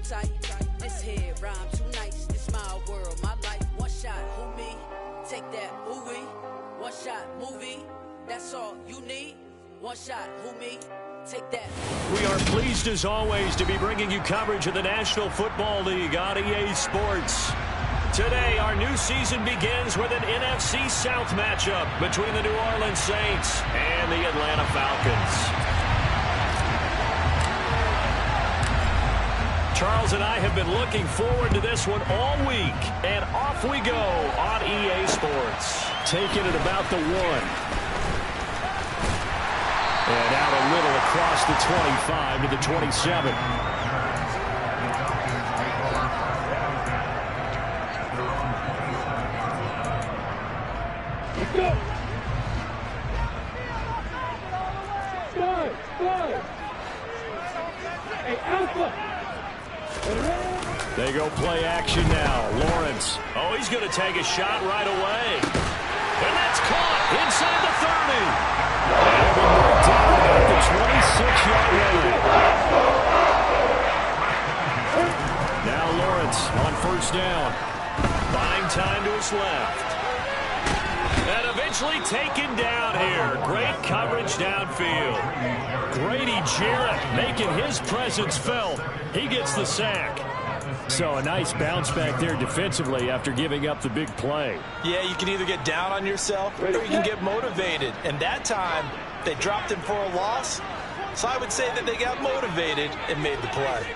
tight. This here rhyme too nice. This my world, my life. One shot, who me? Take that, who we? One shot, movie. That's all you need. One shot, who me? Take that. We are pleased as always to be bringing you coverage of the National Football League on EA Sports. Today, our new season begins with an NFC South matchup between the New Orleans Saints and the Atlanta Falcons. Charles and I have been looking forward to this one all week, and off we go on EA Sports. Taking it about the 1. And out a little across the 25 to the 27. They go play action now. Lawrence. Oh, he's going to take a shot right away. And that's caught inside the 30. And we moved down at the 26-yard line. Now Lawrence on first down. Buying time to his left. And eventually taken down here. Great coverage downfield. Grady Jarrett making his presence felt. He gets the sack. So a nice bounce back there defensively after giving up the big play. Yeah, you can either get down on yourself or you can get motivated. And that time, they dropped him for a loss. So I would say that they got motivated and made the play.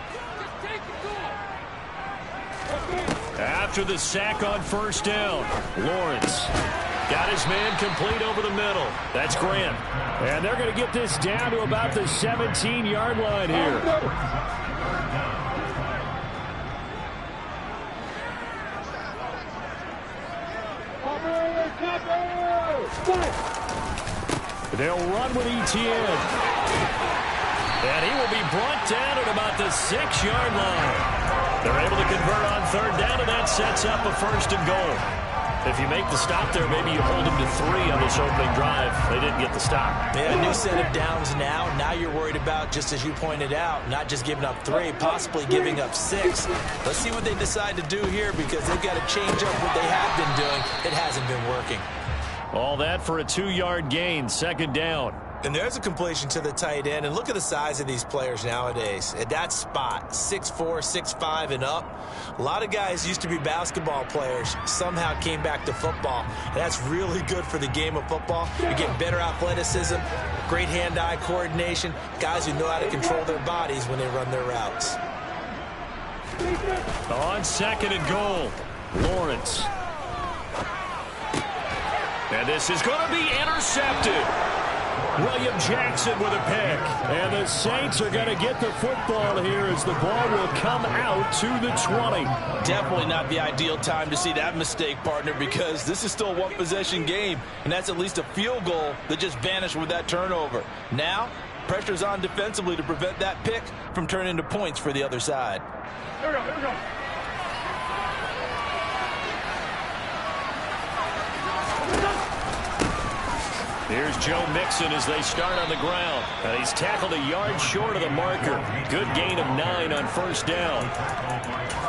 After the sack on first down, Lawrence got his man complete over the middle. That's Grant. And they're going to get this down to about the 17-yard line here. They'll run with Etienne. And he will be brought down at about the 6-yard line. They're able to convert on third down, and that sets up a first and goal. If you make the stop there, maybe you hold them to 3 on this opening drive. They didn't get the stop. Yeah, a new set of downs now. Now you're worried about, just as you pointed out, not just giving up 3, possibly giving up 6. Let's see what they decide to do here, because they've got to change up what they have been doing. It hasn't been working. All that for a 2-yard gain, second down. And there's a completion to the tight end. And look at the size of these players nowadays. At that spot, 6'4", 6'5", and up. A lot of guys used to be basketball players, somehow came back to football. And that's really good for the game of football. You're getting better athleticism, great hand-eye coordination, guys who know how to control their bodies when they run their routes. On second and goal, Lawrence. And this is going to be intercepted. William Jackson with a pick. And the Saints are going to get the football here as the ball will come out to the 20. Definitely not the ideal time to see that mistake, partner, because this is still a one-possession game, and that's at least a field goal that just vanished with that turnover. Now, pressure's on defensively to prevent that pick from turning into points for the other side. Here we go, here we go. Here's Joe Mixon as they start on the ground. And he's tackled a yard short of the marker. Good gain of 9 on first down.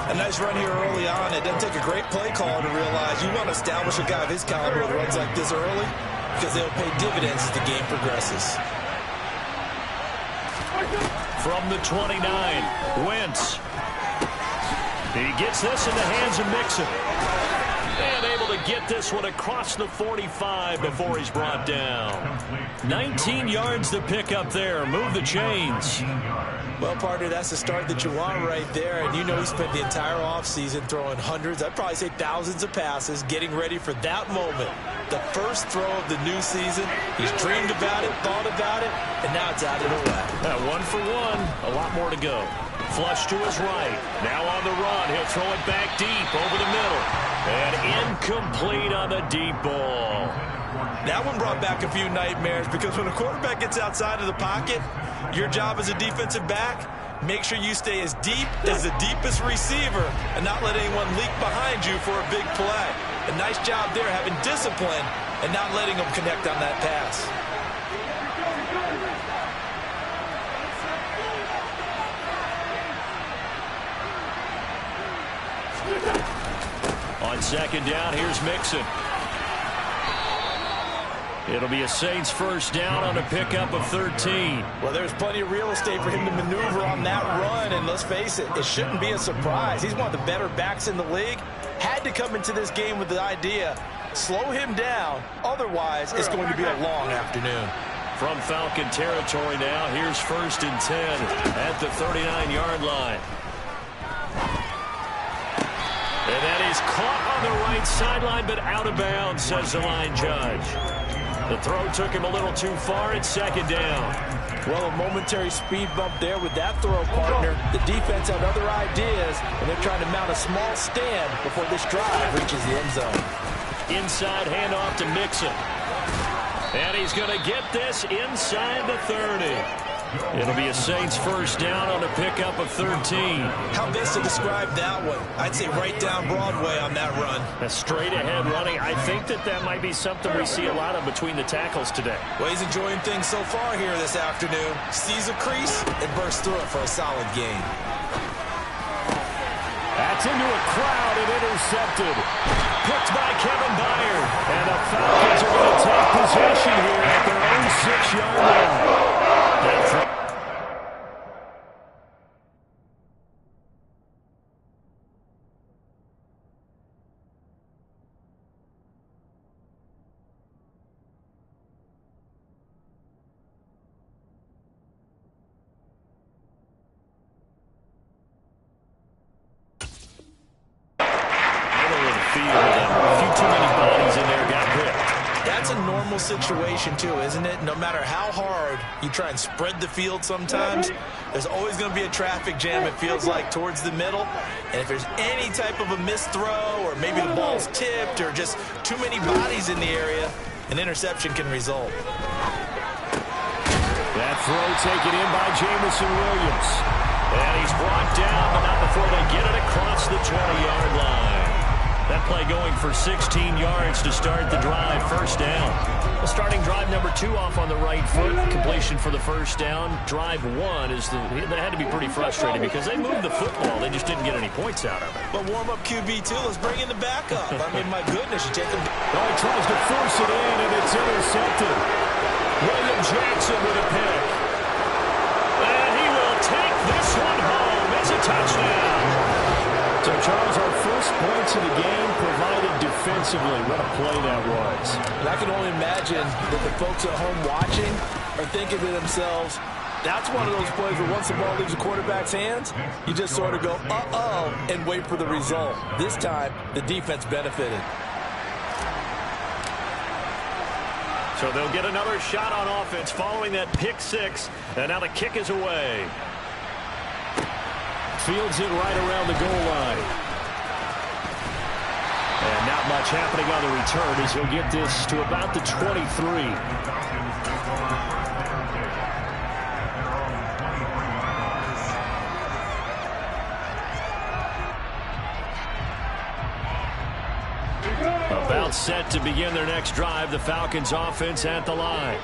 A nice run here early on. It doesn't take a great play call to realize you want to establish a guy of his caliber with runs like this early, because they'll pay dividends as the game progresses. From the 29, Wentz. He gets this in the hands of Mixon. And able to get this one across the 45 before he's brought down. 19 yards to pick up there. Move the chains. Well, partner, that's the start that you want right there. And you know he spent the entire offseason throwing hundreds, I'd probably say thousands of passes, getting ready for that moment. The first throw of the new season. He's dreamed about it, thought about it, and now it's out of the way. 1 for 1. A lot more to go. Flush to his right. Now on the run. He'll throw it back deep over the middle. And incomplete on the deep ball. That one brought back a few nightmares, because when a quarterback gets outside of the pocket, your job as a defensive back, make sure you stay as deep as the deepest receiver and not let anyone leak behind you for a big play. A nice job there, having discipline and not letting them connect on that pass. On second down, here's Mixon. It'll be a Saints first down on a pickup of 13. Well, there's plenty of real estate for him to maneuver on that run, and let's face it, it shouldn't be a surprise. He's one of the better backs in the league. Had to come into this game with the idea, slow him down, otherwise it's going to be a long afternoon. From Falcon territory now, here's first and 10 at the 39-yard line. And that is caught on the right sideline, but out of bounds, says the line judge. The throw took him a little too far at second down. Well, a momentary speed bump there with that throw, partner. The defense had other ideas, and they're trying to mount a small stand before this drive reaches the end zone. Inside handoff to Mixon. And he's going to get this inside the 30. It'll be a Saints first down on a pickup of 13. How best to describe that one? I'd say right down Broadway on that run. A straight ahead running. I think that might be something we see a lot of between the tackles today. Well, he's enjoying things so far here this afternoon. Sees a crease and bursts through it for a solid gain. That's into a crowd and intercepted. Picked by Kevin Byard. And the Falcons are going to take possession here at their own 6-yard line. Situation too, isn't it? No matter how hard you try and spread the field sometimes, there's always going to be a traffic jam, it feels like, towards the middle. And if there's any type of a missed throw, or maybe the ball's tipped, or just too many bodies in the area, an interception can result. That throw taken in by Jamison Williams. And he's brought down, but not before they get it across the 20-yard line. That play going for 16 yards to start the drive, first down. Starting drive number 2 off on the right foot. Completion for the first down. Drive 1 is they had to be pretty frustrated because they moved the football. They just didn't get any points out of it. But warm up QB2. Let's bring in the backup. I mean, my goodness, you take him. Oh, he tries to force it in, and it's intercepted. William Jackson with a pick. And he will take this one home. It's a touchdown. So, Charles, our first points of the game provided defensively. What a play that was. And I can only imagine that the folks at home watching are thinking to themselves, that's one of those plays where once the ball leaves the quarterback's hands, you just sort of go, uh-oh, and wait for the result. This time, the defense benefited. So they'll get another shot on offense following that pick 6. And now the kick is away. Fields it right around the goal line. And not much happening on the return as he'll get this to about the 23. About set to begin their next drive, the Falcons offense at the line.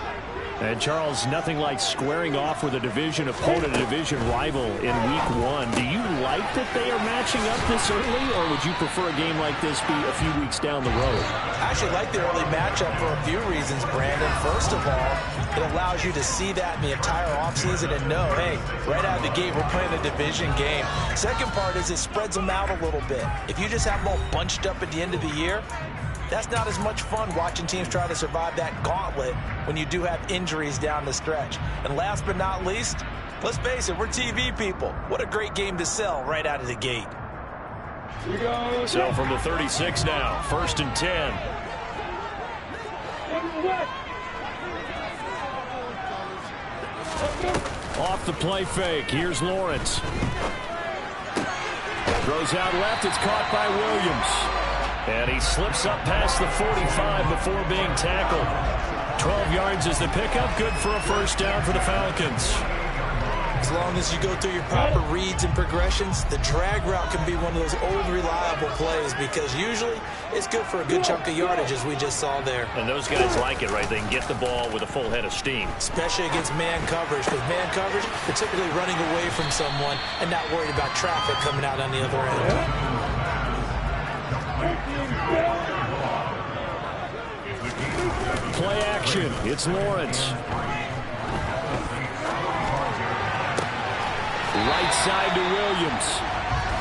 And, Charles, nothing like squaring off with a division opponent, a division rival in Week 1. Do you like that they are matching up this early, or would you prefer a game like this be a few weeks down the road? I actually like the early matchup for a few reasons, Brandon. First of all, it allows you to see that in the entire offseason and know, hey, right out of the gate, we're playing a division game. Second part is it spreads them out a little bit. If you just have them all bunched up at the end of the year, that's not as much fun watching teams try to survive that gauntlet when you do have injuries down the stretch. And last but not least, let's face it, we're TV people. What a great game to sell right out of the gate. So from the 36 now, first and 10. Off the play fake, here's Lawrence. Throws out left, it's caught by Williams. And he slips up past the 45 before being tackled. 12 yards is the pickup. Good for a first down for the Falcons. As long as you go through your proper reads and progressions, the drag route can be one of those old reliable plays because usually it's good for a good chunk of yardage, as we just saw there. And those guys like it, right? They can get the ball with a full head of steam. Especially against man coverage, because man coverage, they're typically running away from someone and not worried about traffic coming out on the other end. play action. It's Lawrence. Right side to Williams.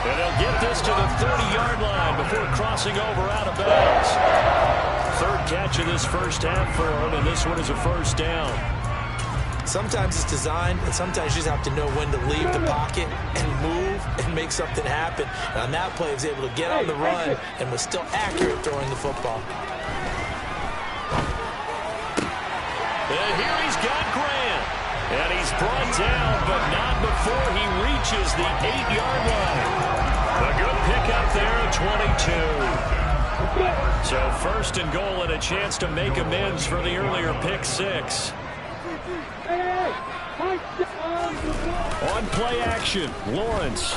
And they'll get this to the 30-yard line before crossing over out of bounds. Third catch of this first half for him, and this one is a first down. Sometimes it's designed, and sometimes you just have to know when to leave the pocket and move and make something happen. And on that play, he was able to get on the run and was still accurate throwing the football. And here he's got Grant. And he's brought down, but not before he reaches the 8-yard line. A good pickup there at 22. So first and goal and a chance to make amends for the earlier pick six. On play action, Lawrence.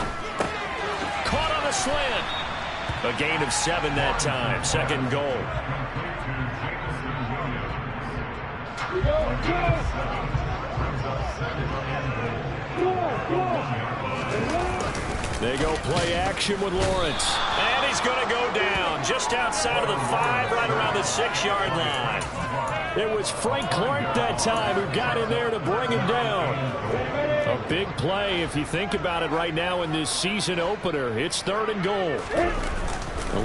Caught on a slant. A gain of 7 that time. Second goal. They go play action with Lawrence. And he's going to go down just outside of the 5, right around the 6-yard line. It was Frank Clark that time who got in there to bring him down. A big play if you think about it right now in this season opener. It's third and goal.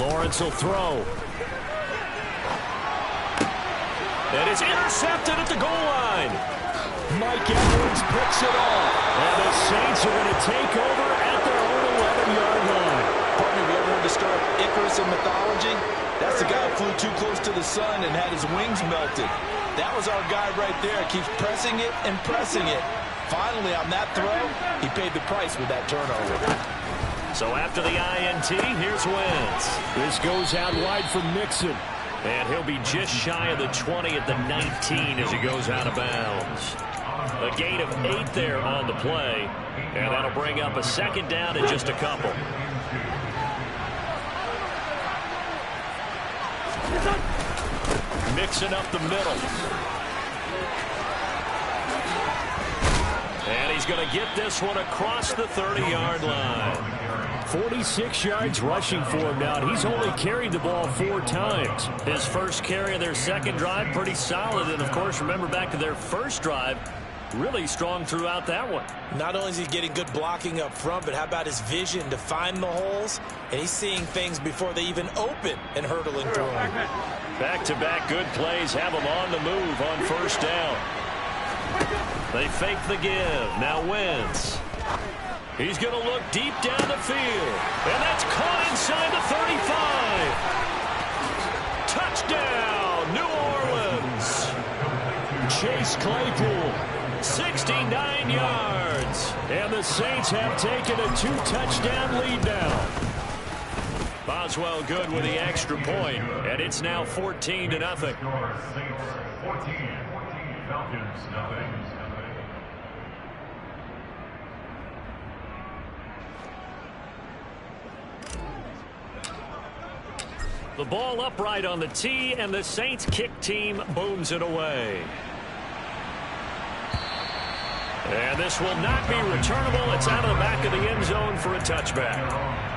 Lawrence will throw. And it's intercepted at the goal line. Mike Edwards picks it off. And the Saints are going to take over at their own 11-yard line. Partner, have you ever heard the story of Icarus in mythology? That's the guy who flew too close to the sun and had his wings melted. That was our guy right there. Keeps pressing it and pressing it. Finally, on that throw, he paid the price with that turnover. So after the INT, here's Wentz. This goes out wide for Mixon. And he'll be just shy of the 20 at the 19 as he goes out of bounds. A gain of 8 there on the play. And that'll bring up a second down in just a couple. Mixing up the middle. And he's going to get this one across the 30-yard line. 46 yards rushing for him now. He's only carried the ball 4 times. His first carry of their second drive, pretty solid. And, of course, remember back to their first drive, really strong throughout that one. Not only is he getting good blocking up front, but how about his vision to find the holes? And he's seeing things before they even open and hurdling through them. Back-to-back good plays have him on the move on first down. They fake the give. Now Wentz. He's going to look deep down the field. And that's caught inside the 35. Touchdown, New Orleans. Chase Claypool, 69 yards. And the Saints have taken a 2-touchdown lead now. Boswell good with the extra point, and it's now 14-0. Falcons, nothing. The ball upright on the tee, and the Saints kick team booms it away. And this will not be returnable. It's out of the back of the end zone for a touchback.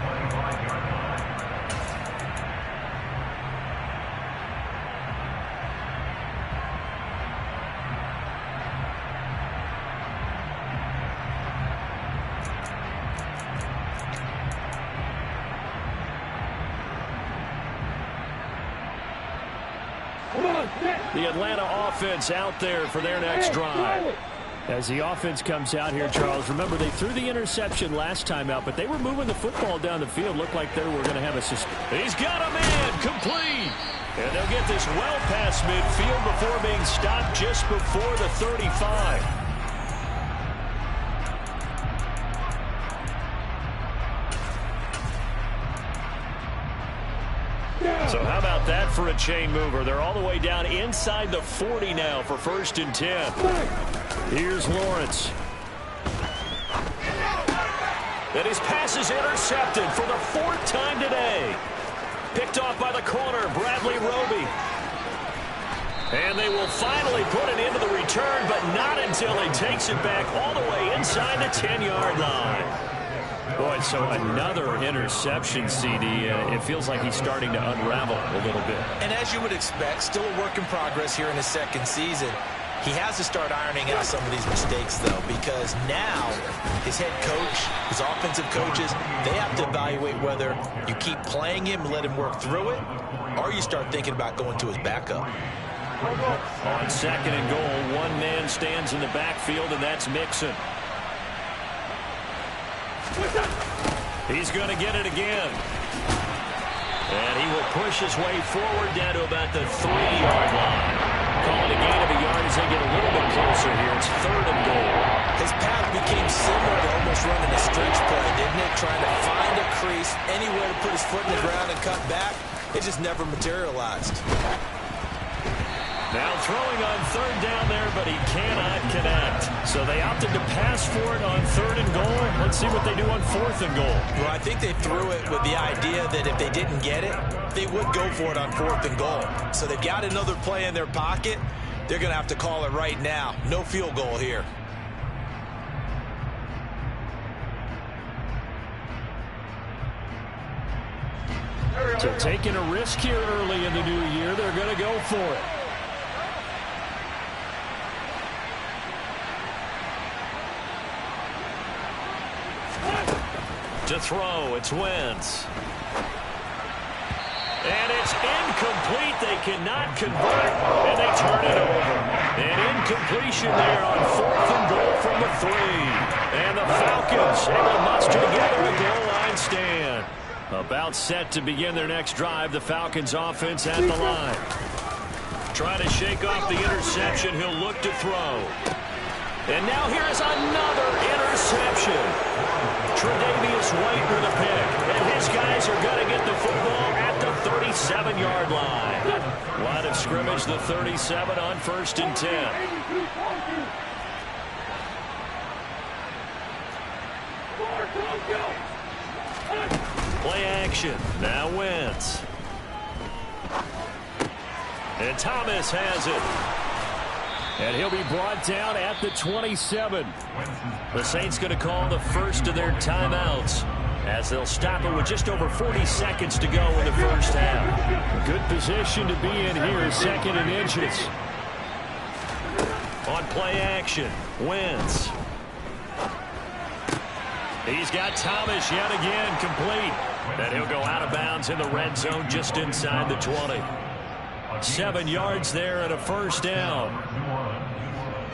The Atlanta offense out there for their next drive. As the offense comes out here, Charles, remember they threw the interception last time out, but they were moving the football down the field. Looked like they were going to have a... He's got a man, complete. And they'll get this well past midfield before being stopped just before the 35. So how about that for a chain mover? They're all the way down inside the 40 now for 1st and 10. Here's Lawrence. And his pass is intercepted for the 4th time today. Picked off by the corner, Bradley Roby. And they will finally put it into the return, but not until he takes it back all the way inside the 10-yard line. Boy, so another interception, CD. It feels like he's starting to unravel a little bit. And as you would expect, still a work in progress here in his second season. He has to start ironing out some of these mistakes, though, because now his head coach, his offensive coaches, they have to evaluate whether you keep playing him and let him work through it, or you start thinking about going to his backup. On second and goal, one man stands in the backfield, and that's Mixon. He's going to get it again. And he will push his way forward down to about the 3-yard line. Calling a gain of a yard as they get a little bit closer here. It's third and goal. His path became similar to almost running a stretch play, didn't it? Trying to find a crease, anywhere to put his foot in the ground and cut back. It just never materialized. Now throwing on third down there, but he cannot connect. So they opted to pass for it on third and goal. Let's see what they do on fourth and goal. Well, I think they threw it with the idea that if they didn't get it, they would go for it on fourth and goal. So they've got another play in their pocket. They're going to have to call it right now. No field goal here. So taking a risk here early in the new year, they're going to go for it. To throw, it's Wentz. And it's incomplete. They cannot convert, and they turn it over. An incompletion there on fourth and goal from the 3. And the Falcons able to muster together a goal line stand. About set to begin their next drive. The Falcons offense at the line. Trying to shake off the interception. He'll look to throw. And now here's another interception. Tre'Davious White with a pick. And his guys are going to get the football at the 37-yard line. Line of scrimmage, the 37 on 1st and 10. Play action. Now Wentz. And Thomas has it. And he'll be brought down at the 27. The Saints going to call the first of their timeouts as they'll stop it with just over 40 seconds to go in the first half. Good position to be in here, second and inches. On play action, Wentz. He's got Thomas yet again complete. And he'll go out of bounds in the red zone just inside the 20. 7 yards there and a first down.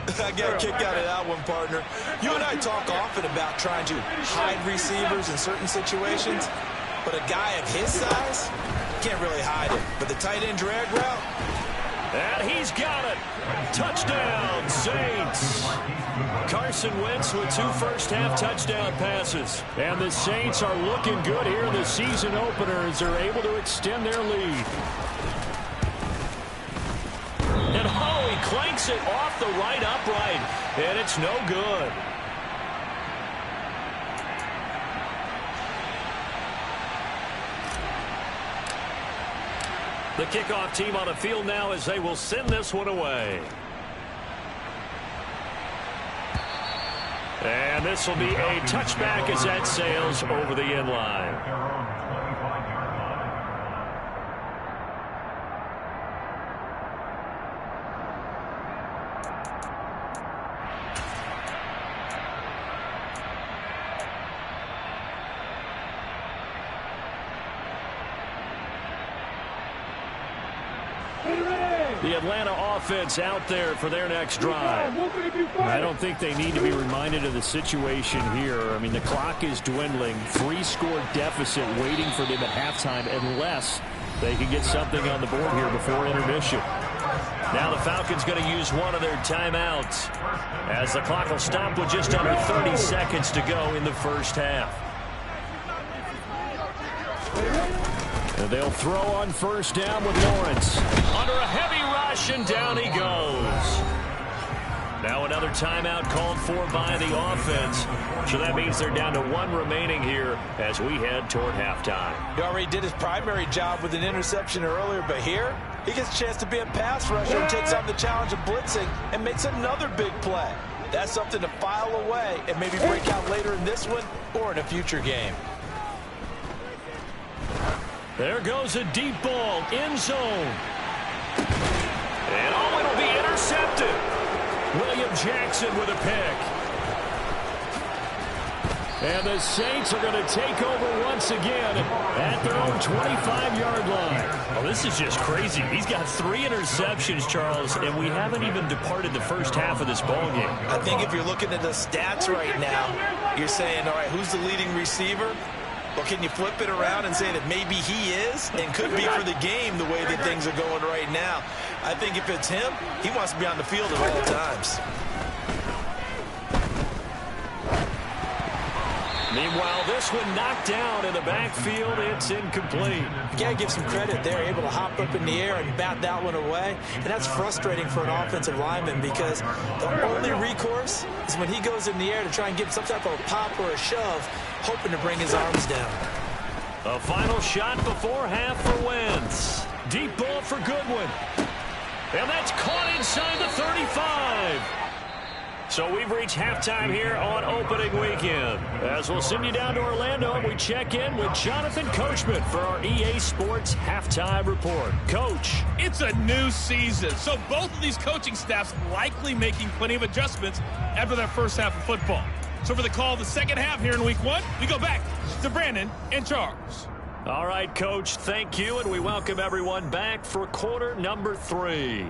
I got a kick out of that one, partner. You and I talk often about trying to hide receivers in certain situations, but a guy of his size can't really hide it. But the tight end drag route, and he's got it. Touchdown, Saints. Carson Wentz with 2 first-half touchdown passes. And the Saints are looking good here in the season opener as they're able to extend their lead. And he clanks it off the right upright, and it's no good. The kickoff team on the field now as they will send this one away. And this will be a touchback as that sails over the end line. The Atlanta offense out there for their next drive. I don't think they need to be reminded of the situation here. I mean, the clock is dwindling. 3-score deficit waiting for them at halftime unless they can get something on the board here before intermission. Now the Falcons going to use one of their timeouts as the clock will stop with just under 30 seconds to go in the first half. And they'll throw on first down with Lawrence. Under a heavy rush, and down he goes. Now another timeout called for by the offense. So that means they're down to 1 remaining here as we head toward halftime. He already did his primary job with an interception earlier, but here he gets a chance to be a pass rusher and takes on the challenge of blitzing and makes another big play. That's something to file away and maybe break out later in this one or in a future game. There goes a deep ball, end zone. And oh, it'll be intercepted. William Jackson with a pick. And the Saints are going to take over once again at their own 25-yard line. Oh, this is just crazy. He's got 3 interceptions, Charles, and we haven't even departed the first half of this ballgame. I think if you're looking at the stats right now, you're saying, all right, who's the leading receiver? Well, can you flip it around and say that maybe he is and could be for the game the way that things are going right now? I think if it's him, he wants to be on the field at all times. Meanwhile, this one knocked down in the backfield. It's incomplete. You got to give some credit there, able to hop up in the air and bat that one away. And that's frustrating for an offensive lineman because the only recourse is when he goes in the air to try and get some type of a pop or a shove, hoping to bring his arms down. A final shot before half for Wentz. Deep ball for Goodwin. And that's caught inside the 35. So we've reached halftime here on opening weekend. As we'll send you down to Orlando, and we check in with Jonathan Coachman for our EA Sports Halftime Report. Coach. It's a new season, so both of these coaching staffs likely making plenty of adjustments after their first half of football. So for the call of the second half here in week 1, we go back to Brandon and Charles. All right, Coach, thank you, and we welcome everyone back for quarter number 3.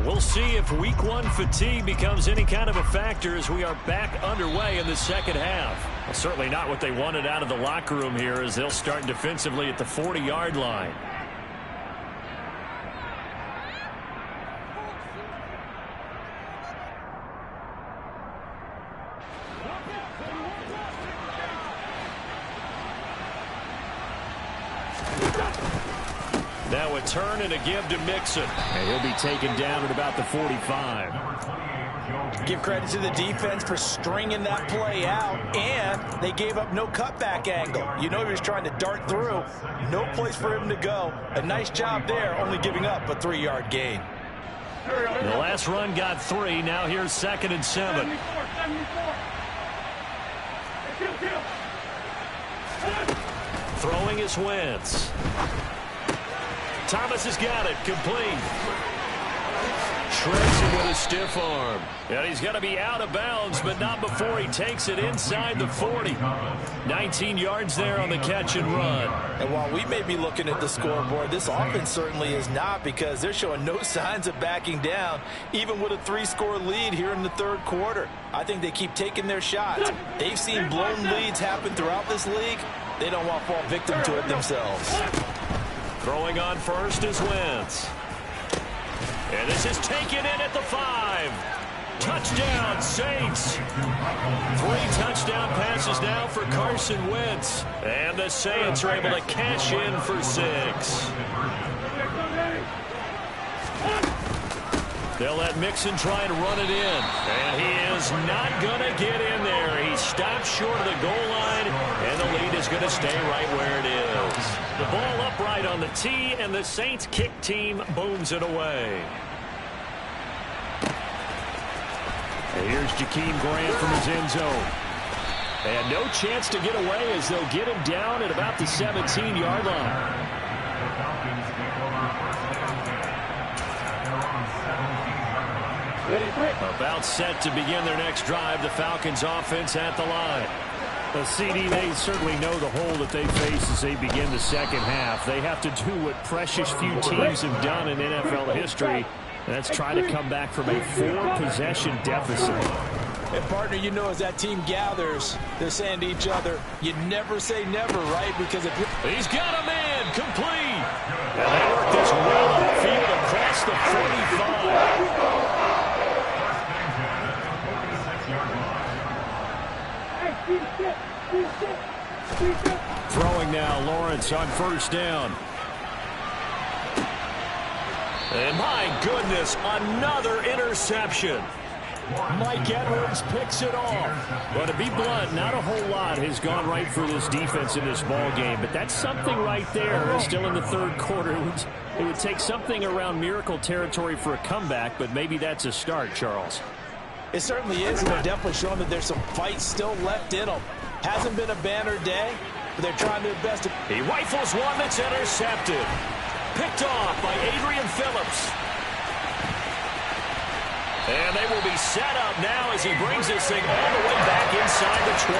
We'll see if week 1 fatigue becomes any kind of a factor as we are back underway in the second half. Well, certainly not what they wanted out of the locker room here as they'll start defensively at the 40-yard line. Now a turn and a give to Mixon. And he'll be taken down at about the 45. Give credit to the defense for stringing that play out, and they gave up no cutback angle. You know he was trying to dart through. No place for him to go. A nice job there, only giving up a 3-yard gain. The last run got 3. Now here's 2nd and 7. Throwing is Wentz. Thomas has got it. Complete. Shreds him with a stiff arm. And he's going to be out of bounds, but not before he takes it inside the 40. 19 yards there on the catch and run. And while we may be looking at the scoreboard, this offense certainly is not, because they're showing no signs of backing down, even with a 3-score lead here in the third quarter. I think they keep taking their shots. They've seen blown leads happen throughout this league. They don't want to fall victim to it themselves. Throwing on first is Wentz. And this is taken in at the 5. Touchdown, Saints. 3 touchdown passes now for Carson Wentz. And the Saints are able to cash in for 6. They'll let Mixon try and run it in. And he is not going to get in there. He stopped short of the goal line, and the lead is going to stay right where it is. The ball upright on the tee, and the Saints kick team booms it away. And here's Jakeem Grant from his end zone. And no chance to get away as they'll get him down at about the 17-yard line. About set to begin their next drive, the Falcons offense at the line. The CD, they certainly know the hole that they face as they begin the second half. They have to do what precious few teams have done in NFL history, and that's try to come back from a 4-possession deficit. And, partner, you know, as that team gathers, they're saying to each other, you never say never, right? Because if he's got a man, complete. And they work this well upfield across the 45. Throwing now, Lawrence on first down. And my goodness, another interception. Mike Edwards picks it off. Well, to be blunt, not a whole lot has gone right for this defense in this ball game, but that's something right there. Still in the third quarter. It would take something around miracle territory for a comeback, but maybe that's a start, Charles. It certainly is, and they're definitely showing that there's some fight still left in them. Hasn't been a banner day, but they're trying their best. He rifles one that's intercepted. Picked off by Adrian Phillips. And they will be set up now as he brings this thing all the way back inside the 20.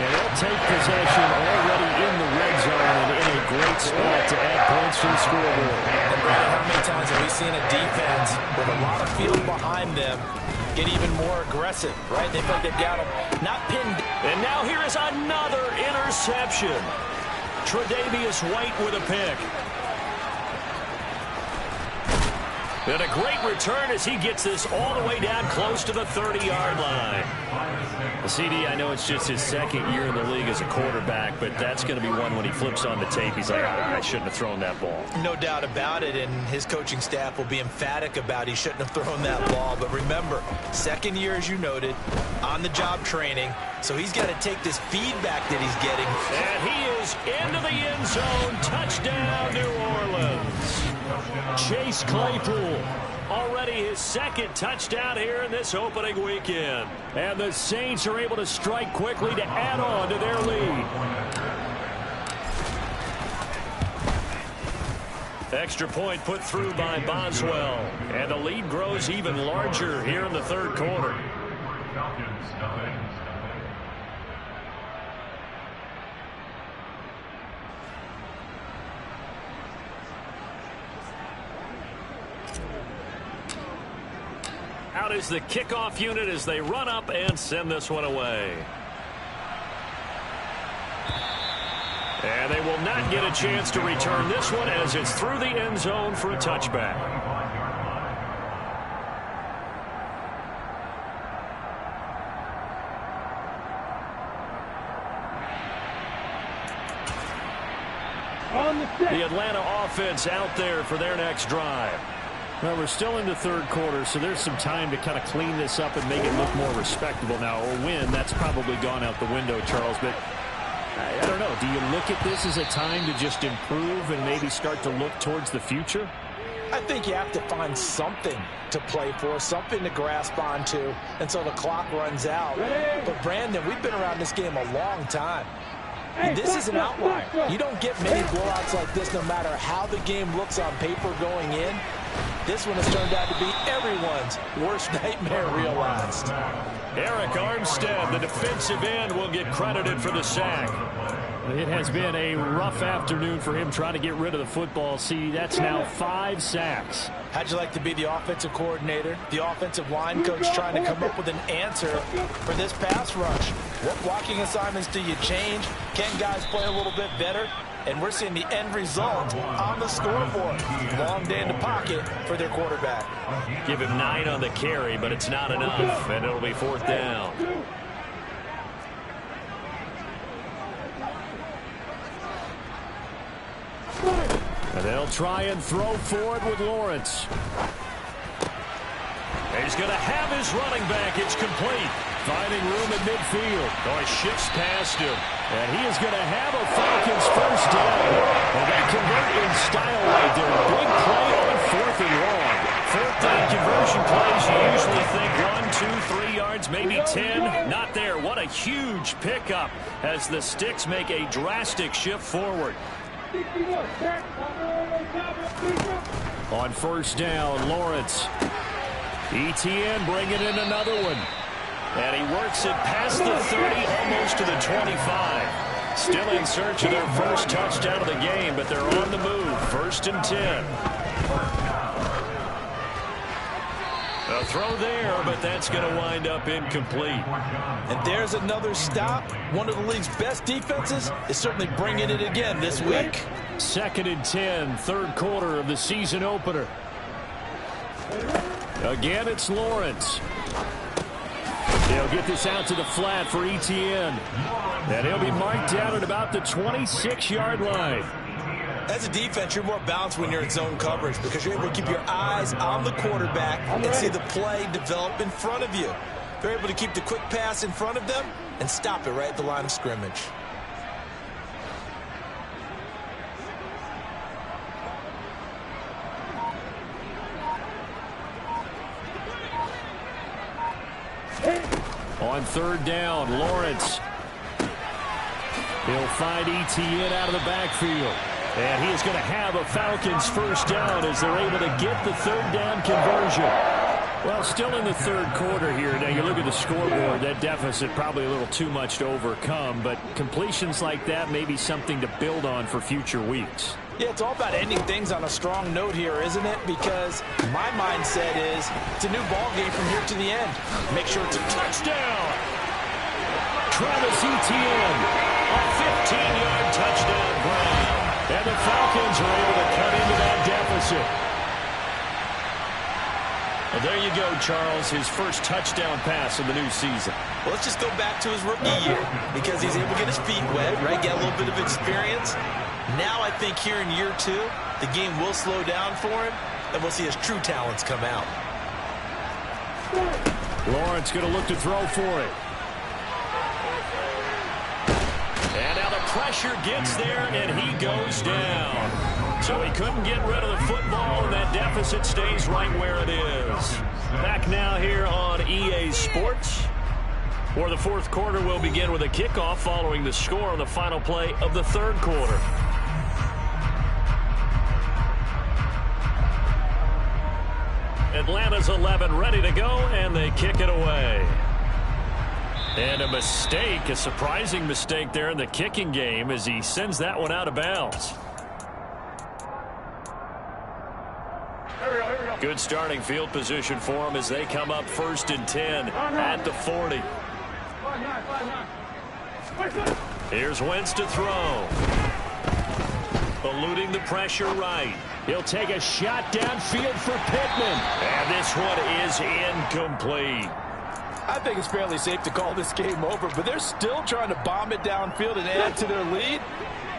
And they'll take possession already in the red zone and in a great spot to add points to the scoreboard. And Brandon, how many times have we seen a defense with a lot of field behind them get even more aggressive, right? They feel like they've got them not pinned. And now here is another interception. Tre'Davious White with a pick. And a great return as he gets this all the way down close to the 30-yard line. CD, I know it's just his second year in the league as a quarterback, but that's going to be one when he flips on the tape. He's like, I shouldn't have thrown that ball. No doubt about it, and his coaching staff will be emphatic about he shouldn't have thrown that ball. But remember, second year, as you noted, on-the-job training, so he's got to take this feedback that he's getting. And he is into the end zone. Touchdown, New Orleans. Chase Claypool. Already his second touchdown here in this opening weekend. And the Saints are able to strike quickly to add on to their lead. Extra point put through by Boswell. And the lead grows even larger here in the third quarter. Out is the kickoff unit as they run up and send this one away. And they will not get a chance to return this one as it's through the end zone for a touchback. The Atlanta offense out there for their next drive. Well, we're still in the third quarter, so there's some time to kind of clean this up and make it look more respectable now. Or win, that's probably gone out the window, Charles. But I don't know. Do you look at this as a time to just improve and maybe start to look towards the future? I think you have to find something to play for, something to grasp onto until the clock runs out. But, Brandon, we've been around this game a long time. This is an outlier. You don't get many blowouts like this no matter how the game looks on paper going in. This one has turned out to be everyone's worst nightmare realized. Eric Armstead, the defensive end, will get credited for the sack. It has been a rough afternoon for him trying to get rid of the football. See, that's now 5 sacks. How'd you like to be the offensive coordinator, the offensive line coach trying to come up with an answer for this pass rush? What blocking assignments do you change? Can guys play a little bit better? And we're seeing the end result on the scoreboard. Long day in the pocket for their quarterback. Give him 9 on the carry, but it's not enough, and it'll be 4th down. And they'll try and throw forward with Lawrence. He's going to have his running back. It's complete. Finding room at midfield. Oh, he shifts past him. And he is going to have a Falcons first down. And they convert in style right there. Big play on 4th and long. 4th down conversion plays, you usually think 1, 2, 3 yards, maybe 10. Not there. What a huge pickup as the Sticks make a drastic shift forward. On first down, Lawrence. ETN bringing in another one. And he works it past the 30, almost to the 25. Still in search of their first touchdown of the game, but they're on the move. 1st and 10. A throw there, but that's going to wind up incomplete. And there's another stop. One of the league's best defenses is certainly bringing it again this week. 2nd and 10, third quarter of the season opener. Again, it's Lawrence. They'll get this out to the flat for ETN. And he'll be marked down at about the 26-yard line. As a defense, you're more balanced when you're in zone coverage because you're able to keep your eyes on the quarterback and see the play develop in front of you. They're able to keep the quick pass in front of them and stop it right at the line of scrimmage. On third down, Lawrence. He'll find Etienne out of the backfield. And he is going to have a Falcons first down as they're able to get the third down conversion. Well, still in the third quarter here. Now, you look at the scoreboard, that deficit probably a little too much to overcome, but completions like that may be something to build on for future weeks. Yeah, it's all about ending things on a strong note here, isn't it? Because my mindset is it's a new ball game from here to the end. Make sure it's a touchdown. Travis Etienne, a 15-yard touchdown grab. And the Falcons are able to cut into that deficit. Well, there you go, Charles, his first touchdown pass of the new season. Well, let's just go back to his rookie year because he's able to get his feet wet, right? Get a little bit of experience. Now I think here in year 2, the game will slow down for him, and we'll see his true talents come out. Lawrence going to look to throw for it. And now the pressure gets there, and he goes down. So he couldn't get rid of the football, and that deficit stays right where it is. Back now here on EA Sports. For the fourth quarter, we'll begin with a kickoff following the score on the final play of the third quarter. Atlanta's 11 ready to go, and they kick it away. And a mistake, a surprising mistake there in the kicking game as he sends that one out of bounds. Good starting field position for them as they come up 1st and 10 at the 40. Here's Wentz to throw. Eluding the pressure right. He'll take a shot downfield for Pittman. And this one is incomplete. I think it's fairly safe to call this game over, but they're still trying to bomb it downfield and add to their lead.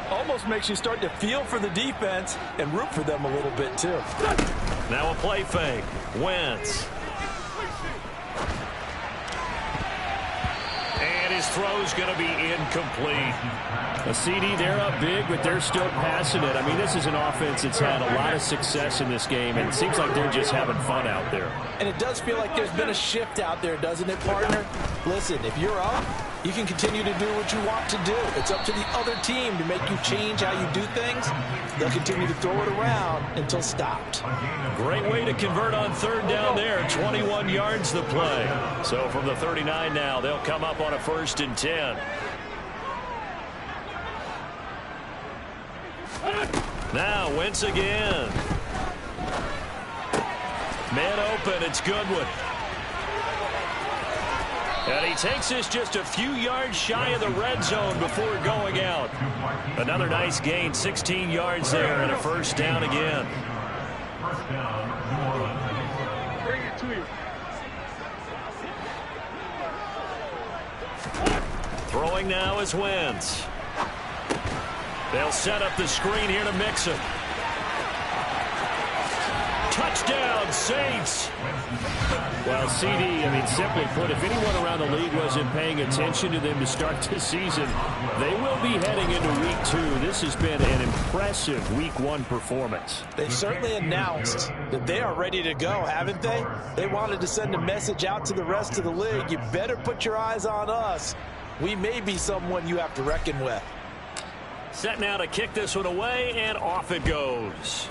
Almost makes you start to feel for the defense and root for them a little bit, too. Now a play fake. Wentz. And his throw's going to be incomplete. A CD, they're up big, but they're still passing it. I mean, this is an offense that's had a lot of success in this game, and it seems like they're just having fun out there. And it does feel like there's been a shift out there, doesn't it, partner? Listen, if you're up, you can continue to do what you want to do. It's up to the other team to make you change how you do things. They'll continue to throw it around until stopped. Great way to convert on third down there. 21 yards the play. So from the 39 now, they'll come up on a 1st and 10. Now Wentz again. Man open, it's Goodwin. And he takes this just a few yards shy of the red zone before going out. Another nice gain, 16 yards there, and a 1st down again. Throwing now is Wentz. They'll set up the screen here to Mixon. Touchdown, Saints. Well, CD, I mean, simply put, if anyone around the league wasn't paying attention to them to start this season, they will be heading into Week 2. This has been an impressive Week 1 performance. They've certainly announced that they are ready to go, haven't they? They wanted to send a message out to the rest of the league. You better put your eyes on us. We may be someone you have to reckon with. Set now to kick this one away, and off it goes.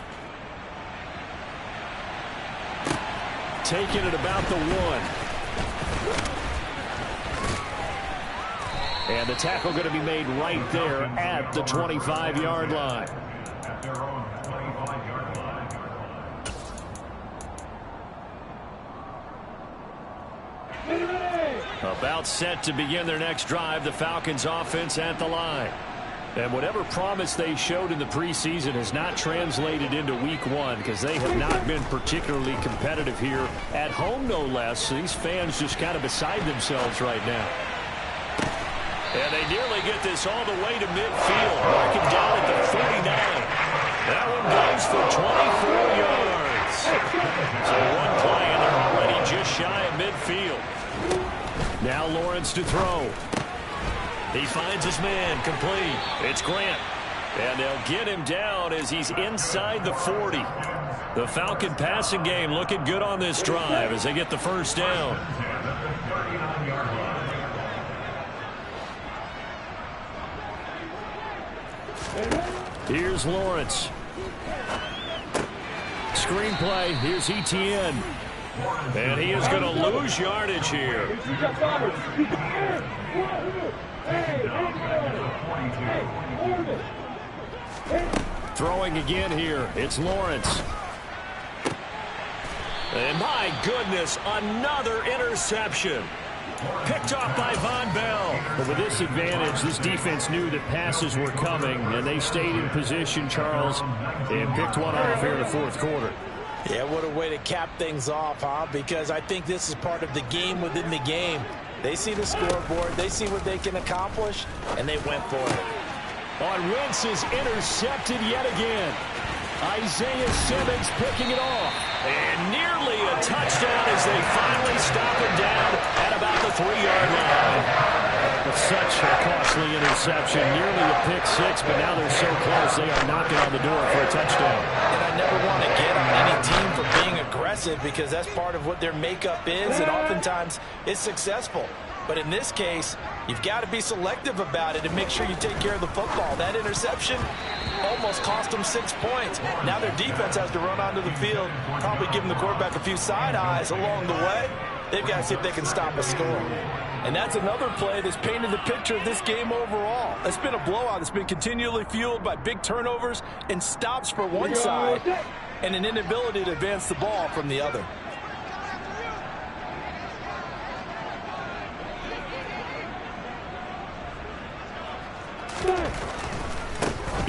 Taking it about the 1. And the tackle going to be made right there at the 25-yard line. About set to begin their next drive, the Falcons offense at the line. And whatever promise they showed in the preseason has not translated into Week 1 because they have not been particularly competitive here at home, no less. So these fans just kind of beside themselves right now. And they nearly get this all the way to midfield, marking down at the 49. That one goes for 24 yards. So one play, and they're already just shy of midfield. Now Lawrence to throw. He finds his man, complete. It's Grant. And they'll get him down as he's inside the 40. The Falcon passing game looking good on this drive as they get the first down. Here's Lawrence. Screenplay. Here's Etienne. And he is going to lose yardage here. Throwing again here. It's Lawrence. And my goodness, another interception. Picked off by Von Bell. But with this advantage, this defense knew that passes were coming, and they stayed in position, Charles, and picked one off here in the fourth quarter. Yeah, what a way to cap things off, huh? Because I think this is part of the game within the game. They see the scoreboard, they see what they can accomplish, and they went for it. On Wentz is intercepted yet again. Isaiah Simmons picking it off. And nearly a touchdown as they finally stop him down at about the 3-yard line. Such a costly interception. Nearly a pick six, but now they're so close they are knocking on the door for a touchdown. And I never want to get on any team for being aggressive because that's part of what their makeup is, and oftentimes it's successful. But in this case, you've got to be selective about it and make sure you take care of the football. That interception almost cost them 6 points. Now their defense has to run onto the field, probably giving the quarterback a few side eyes along the way. They've got to see if they can stop a score. And that's another play that's painted the picture of this game overall. It's been a blowout. It's been continually fueled by big turnovers and stops for one side and an inability to advance the ball from the other.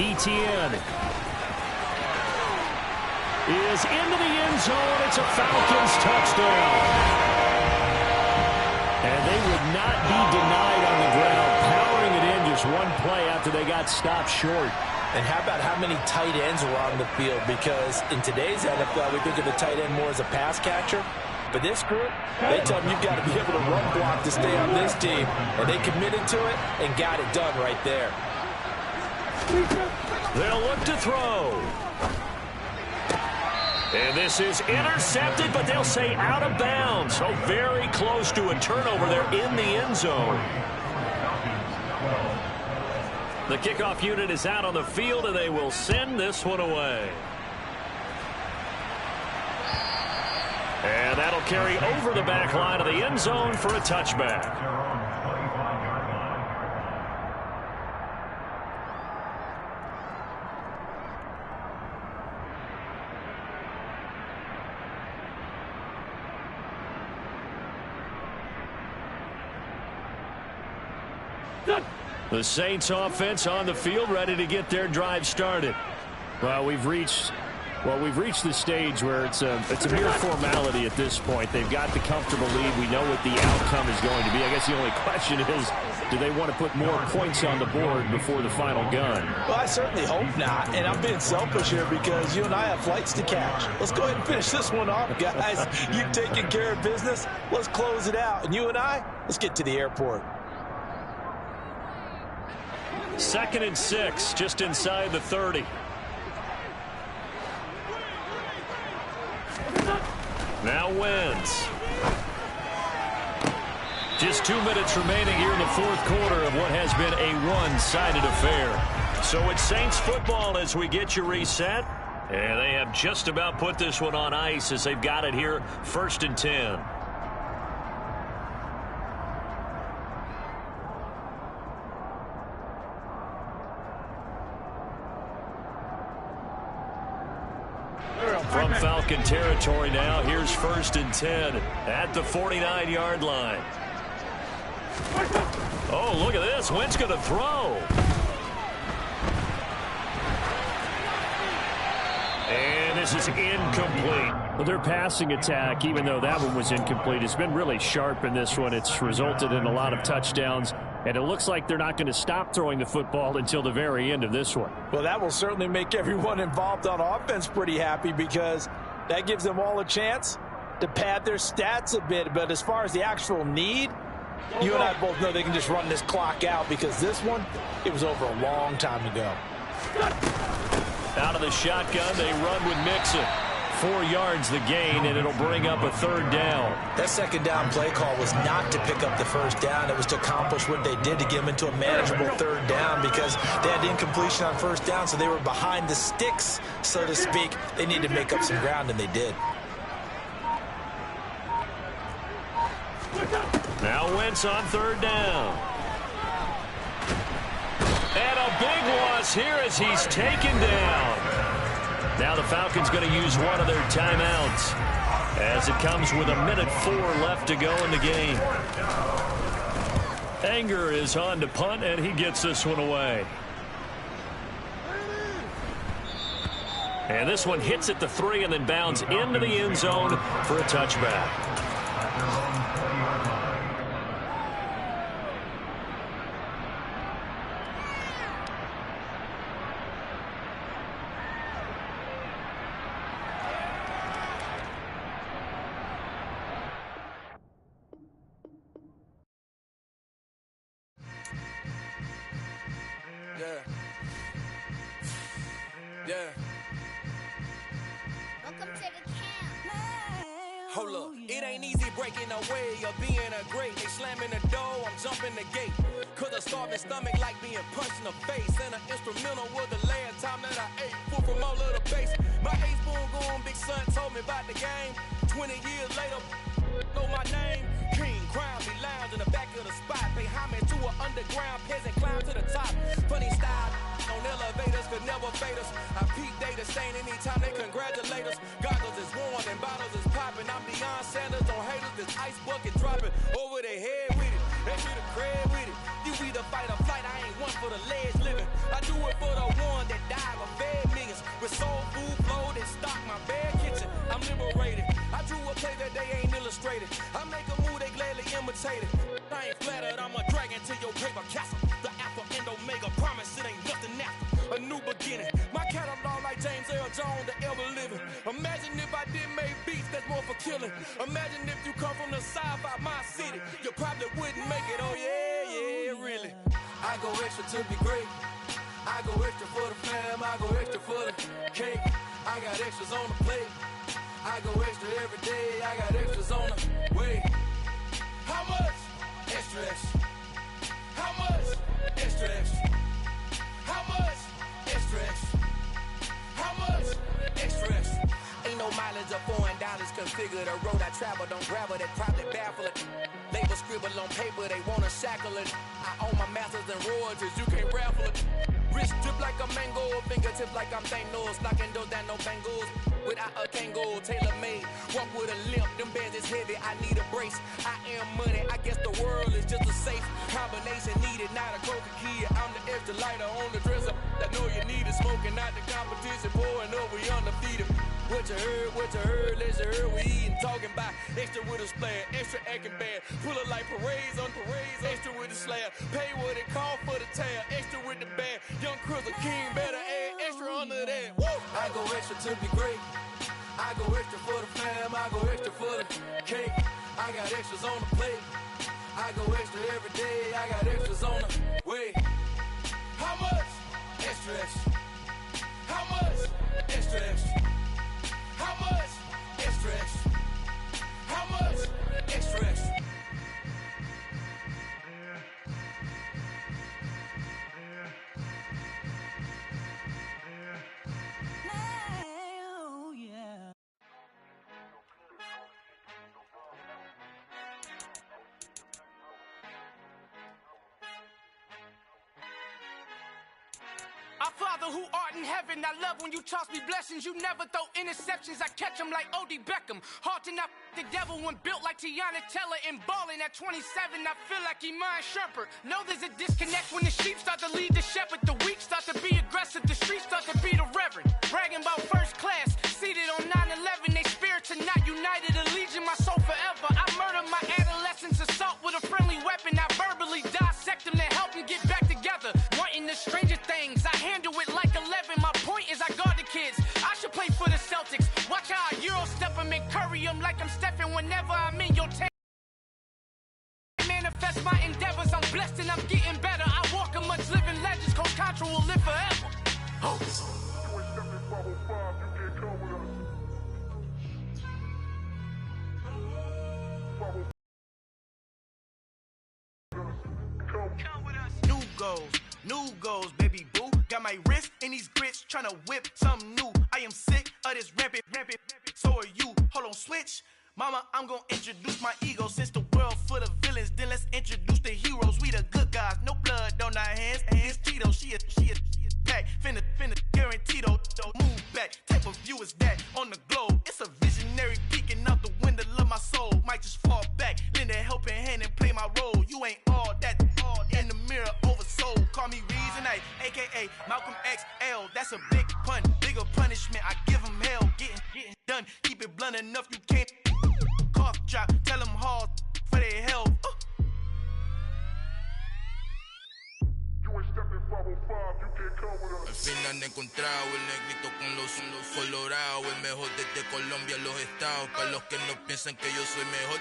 Etienne is into the end zone. It's a Falcons touchdown. And they would not be denied on the ground, powering it in just one play after they got stopped short. And how about how many tight ends were on the field? Because in today's NFL, we think of the tight end more as a pass catcher. But this group, they tell them you've got to be able to run block to stay on this team. And they committed to it and got it done right there. They'll look to throw. And this is intercepted, but they'll say out of bounds. So very close to a turnover there in the end zone. The kickoff unit is out on the field, and they will send this one away. And that'll carry over the back line of the end zone for a touchback. The Saints offense on the field, ready to get their drive started. Well, we've reached the stage where it's a mere formality at this point. They've got the comfortable lead. We know what the outcome is going to be. I guess the only question is, do they want to put more points on the board before the final gun? Well, I certainly hope not. And I'm being selfish here because you and I have flights to catch. Let's go ahead and finish this one off, guys. You've taken care of business. Let's close it out. And you and I, let's get to the airport. 2nd and 6, just inside the 30. Now Wentz. Just 2 minutes remaining here in the fourth quarter of what has been a one-sided affair. So it's Saints football as we get you reset. And they have just about put this one on ice as they've got it here 1st and 10. From Falcon territory now, here's 1st and 10 at the 49-yard line. Oh, look at this. Wentz going to throw. And this is incomplete. Well, their passing attack, even though that one was incomplete, has been really sharp in this one. It's resulted in a lot of touchdowns. And it looks like they're not going to stop throwing the football until the very end of this one. Well, that will certainly make everyone involved on offense pretty happy because that gives them all a chance to pad their stats a bit. But as far as the actual need, you and I both know they can just run this clock out because this one, it was over a long time ago. Out of the shotgun, they run with Mixon. 4 yards the gain, and it'll bring up a 3rd down. That 2nd down play call was not to pick up the 1st down. It was to accomplish what they did to get them into a manageable 3rd down because they had incompletion on 1st down, so they were behind the sticks, so to speak. They needed to make up some ground, and they did. Now Wentz on 3rd down. And a big loss here as he's taken down. Now the Falcons going to use one of their timeouts as it comes with 1:04 left to go in the game. Anger is on to punt, and he gets this one away. And this one hits at the 3 and then bounds into the end zone for a touchback. Welcome to the camp. Hold up, it ain't easy breaking away or being a great. They slamming the door, I'm jumping the gate. Cause a starving stomach like being punched in the face. And an instrumental was the last time that I ate. Food from all of the base. My A-spoon going, big son told me about the game. 20 years later, know my name. King, crown, me lounge in the back of the spot. Pay homage to an underground peasant, climb to the top. Funny style on elevators could never fade us. I peep data stain anytime they congratulate us. Goggles is worn and bottles is popping. I'm beyond Sanders on haters, this ice bucket dropping over their head with it. They be the crib with it. You either fight or flight, I ain't one for the ledge living. I do it for the one that died or fed niggas. With soul food flow that stock my bare kitchen. I'm liberated. I drew a play that they ain't illustrated. I make a move, they gladly imitate it. I ain't flattered, I'm a dragon to your paper castle. The alpha and omega, promise it ain't nothing after. A new beginning. My catalog like James Earl Jones, the ever living. Imagine if I did make beats that's more for killing. Imagine if you come from the south out my city. You probably wouldn't make it, oh yeah, really. I go extra to be great. I go extra for the fam, I go extra for the cake. I got extras on the plate. I go extra every day, I got extras on the way. How much? Extra, extra. How much? Extra, extra. How much? Extra, extra. How much? Extra, extra. Ain't no mileage of $4 configure the road I travel. Don't gravel that probably baffle it. Label scribble on paper, they wanna shackle it. I own my masters and royalties, you can't raffle it. Wrist drip like a mango, fingertips like I'm Thanos. Knocking those down, no bangles. Without a Kango, tailor-made. Walk with a limp, them bands is heavy, I need a brace. I am money, I guess the world is just a safe combination needed. Not a coca key, I'm the extra lighter on the dresser. I know you need it, smoking out the competition, pouring up, we undefeated. What you heard, let's you heard, we eatin', talking about extra with a splash, extra acting bad. Pull it like parades on parades, extra with the slab. Pay what it call for the tab, extra with the bag. Young Crizzle King better add extra under that. Woo! I go extra to be great. I go extra for the fam, I go extra for the cake. I got extras on the plate. I go extra every day, I got extras on the way. How much? Extra, extra. How much? Extra, extra. How much? Extra, extra. How much? Extra, extra. Our Father who art in heaven, I love when you toss me blessings. You never throw interceptions, I catch them like O.D. Beckham. Hard to not the devil when built like Tiana Teller. And balling at 27, I feel like Iman Shumpert. Know there's a disconnect when the sheep start to lead the shepherd. The weak start to be aggressive, the streets start to be the reverend. Bragging about first class, seated on 9/11. They spirits are not united, a legion, my soul forever. I murder my adolescence, assault with a friendly weapon. I verbally dissect them. Titans. I handle it like 11. My point is I guard the kids. I should play for the Celtics. Watch how I Euro step them and curry them like I'm Stephen whenever I'm in your town. Manifest my endeavors. I'm blessed and I'm getting better. I walk amongst living legends. Coach Contra will live forever. Oh. New goals, baby boo. Got my wrist in these grits, tryna whip something new. I am sick of this rampant. So are you. Hold on, switch. Mama, I'm gonna introduce my ego. Since the world full of villains, then let's introduce the heroes. We the good guys, no blood on our hands. Hands Tito, she a pack. Finna, guaranteed, move back. Type of view is that on the globe? It's a visionary peeking out the window of my soul. Might just fall back, lend a helping hand and play my role. You ain't all that in the mirror oversold. Call me Reason A, aka Malcolm XL. That's a big pun, bigger punishment. I give him hell, getting done. Keep it blunt enough, you can't cough drop. Tell them hard for their health. Al fin han encontrado el negrito con los colorados, el mejor desde Colombia a los estados. Para los que no piensan que yo soy mejor,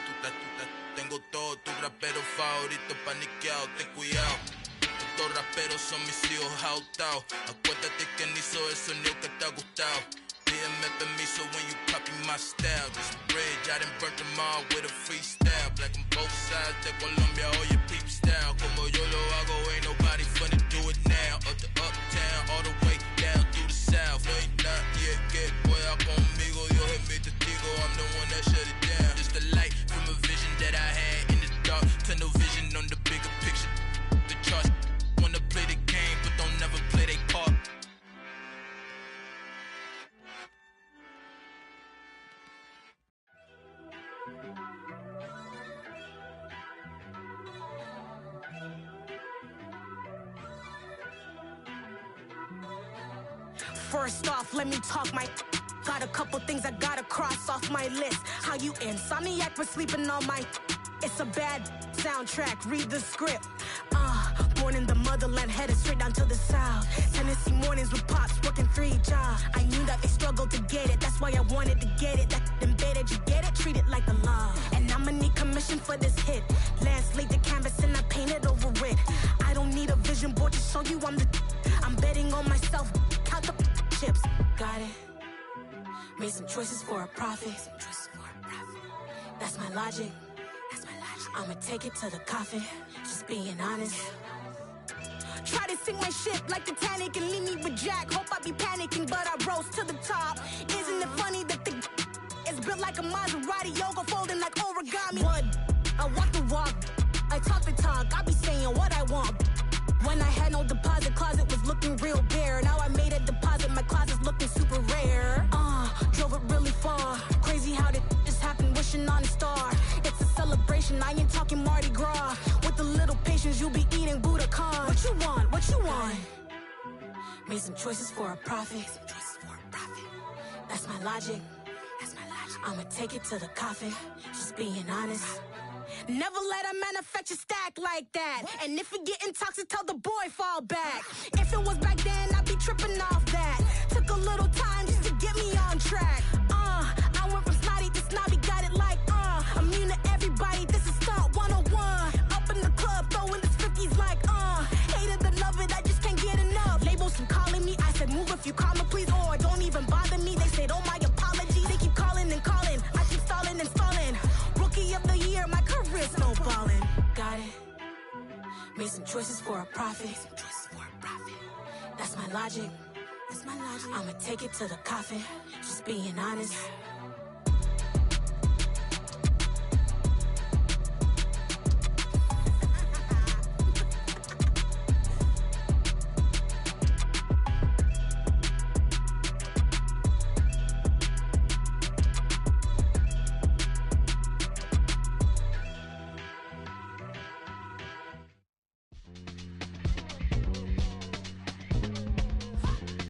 tengo todo, tu rapero favorito paniqueado, ten cuidado. Estos raperos son mis hijos adoptados. Acuérdate que ni hizo el sonido que te ha gustado. Pídeme permiso when you copy my style. This bridge, I done burnt them all with a freestyle. Black on both sides de Colombia, oye peep style. Como yo lo hago, ain't nobody finna do it now. Up the uptown, all the way down through the south. No ain't not yet, que pueda conmigo. Dios es mi testigo, I'm the one that shut it down. Just the light from a vision that I had in the dark. Tunnel vision on the bigger picture. The charts wanna play the game, but don't never play their part. First off, let me talk my. Got a couple things I gotta cross off my list. How you insomniac for sleeping on my. It's a bad soundtrack, read the script. Born in the motherland, headed straight down to the south. Tennessee mornings with pops, working 3 jobs. I knew that they struggled to get it, that's why I wanted to get it. That embedded, you get it, treat it like the law. And I'ma need commission for this hit. Last laid the canvas and I painted over it. I don't need a vision board to show you I'm betting on myself, count the chips. Got it. Made some choices for a profit. That's my logic. I'ma take it to the coffin, just being honest. Try to sink my ship like Titanic and leave me with Jack. Hope I be panicking, but I rose to the top. Isn't it funny that the is built like a Maserati, yoga folding like origami? What? I walk the walk, I talk the talk, I be saying what I want. When I had no deposit, closet was looking real bare. Now I made a deposit, my closet's looking super rare. Drove it really far. Crazy how did just happen, wishing on a star. It's a celebration, I ain't talking Mardi Gras. With a little patience, you'll be eating Budokan. What you want? What you want? Made some choices for a profit. That's my logic. I'ma take it to the coffin, just being honest. Never let a manufacture stack like that. And if it getting toxic, tell the boy fall back. If it was back then, I'd be tripping off that. Took a little time just to get me on track. I went from snotty to snobby, got it like immune to everybody, this is Stunt 101. Up in the club, throwing this 50s like hate it and love it, I just can't get enough. Labels from calling me, I said move if you call me please, or don't even bother me. They said oh my apologies, they keep calling and calling. I keep stalling and stalling. Rookie of the year, my career snowballing. Got it. Made some choices for a profit. That's my logic. I'ma take it to the coffin, just being honest.